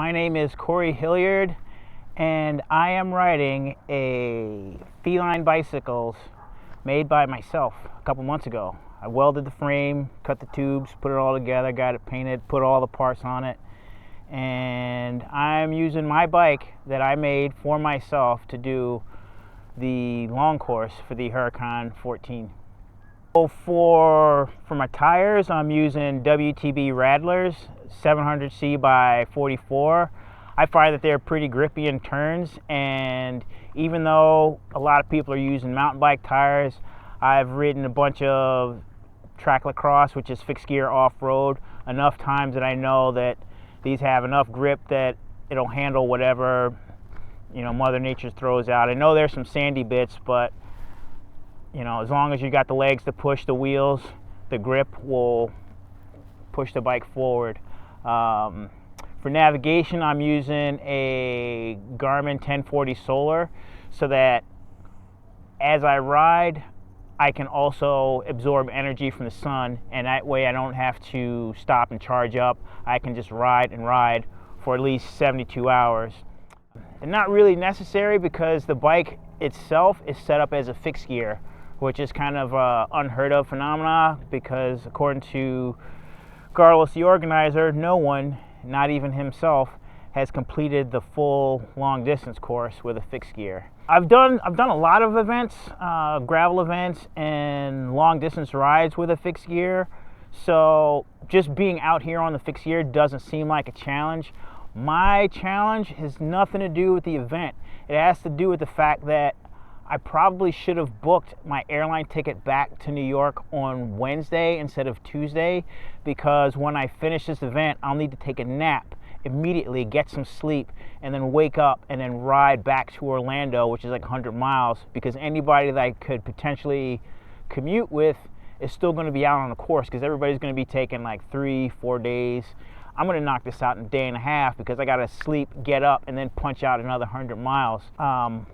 My name is Corey Hilliard, and I am riding a Feline bicycles made by myself a couple months ago. I welded the frame, cut the tubes, put it all together, got it painted, put all the parts on it, and I'm using my bike that I made for myself to do the long course for the Huracan 14. So for my tires, I'm using WTB Radlers 700C by 44. I find that they're pretty grippy in turns, and even though a lot of people are using mountain bike tires, I've ridden a bunch of track lacrosse, which is fixed gear off-road, enough times that I know that these have enough grip that it'll handle whatever, Mother Nature throws out. I know there's some sandy bits, but as long as you got the legs to push the wheels, the grip will push the bike forward. For navigation, I'm using a Garmin 1040 Solar so that as I ride, I can also absorb energy from the sun, and that way I don't have to stop and charge up. I can just ride and ride for at least 72 hours. And not really necessary because the bike itself is set up as a fixed gear, which is kind of an unheard of phenomena because according to Carlos, the organizer, no one, not even himself, has completed the full long distance course with a fixed gear. I've done a lot of events, gravel events and long distance rides with a fixed gear, so just being out here on the fixed gear doesn't seem like a challenge. My challenge has nothing to do with the event. It has to do with the fact that I probably should have booked my airline ticket back to New York on Wednesday instead of Tuesday, because when I finish this event, I'll need to take a nap immediately, get some sleep, and then wake up and then ride back to Orlando, which is like 100 miles, because anybody that I could potentially commute with is still going to be out on the course because everybody's going to be taking like 3-4 days. I'm going to knock this out in a day and a half because I got to sleep, get up, and then punch out another 100 miles.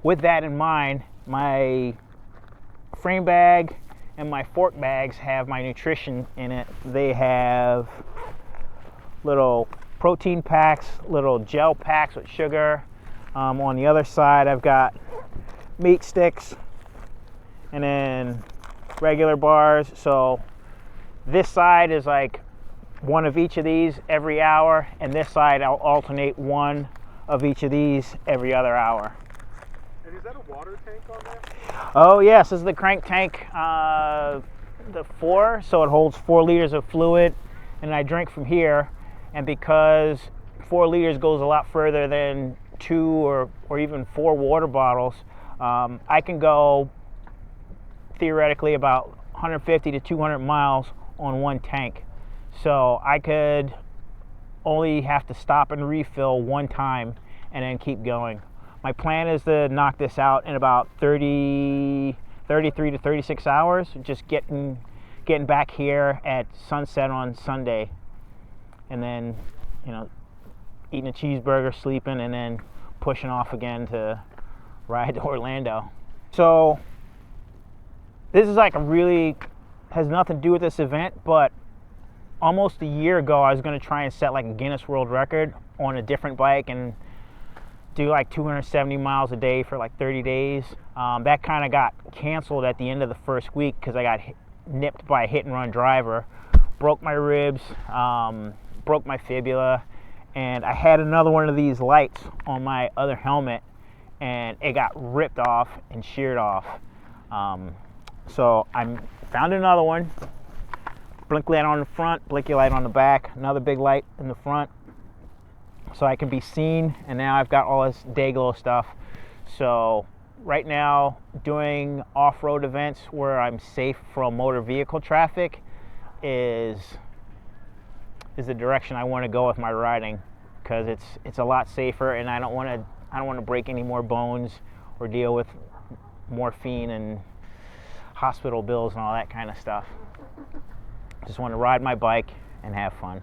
With that in mind, my frame bag and my fork bags have my nutrition in it. They have little protein packs, little gel packs with sugar. On the other side, I've got meat sticks and then regular bars. So this side is like one of each of these every hour, and this side I'll alternate one of each of these every other hour. And is that a water tank on there? Oh yes, this is the crank tank, the 4, so it holds 4 liters of fluid, and I drink from here. And because 4 liters goes a lot further than 2 or even 4 water bottles, I can go theoretically about 150 to 200 miles on one tank. So I could only have to stop and refill one time and then keep going. My plan is to knock this out in about 33 to 36 hours, just getting back here at sunset on Sunday, and then eating a cheeseburger, sleeping, and then pushing off again to ride to Orlando. So this is like has nothing to do with this event, but almost a year ago I was going to try and set like a Guinness World Record on a different bike and do like 270 miles a day for like 30 days. That kind of got canceled at the end of the first week because I got nipped by a hit-and-run driver, broke my ribs, broke my fibula, and I had another one of these lights on my other helmet, and it got ripped off and sheared off. So I found another one, blink light on the front, blinky light on the back, another big light in the front, so I can be seen. And now I've got all this day-glow stuff. So right now, doing off-road events where I'm safe from motor vehicle traffic is the direction I want to go with my riding, because it's a lot safer, and I don't want to break any more bones or deal with morphine and hospital bills and all that kind of stuff. Just want to ride my bike and have fun.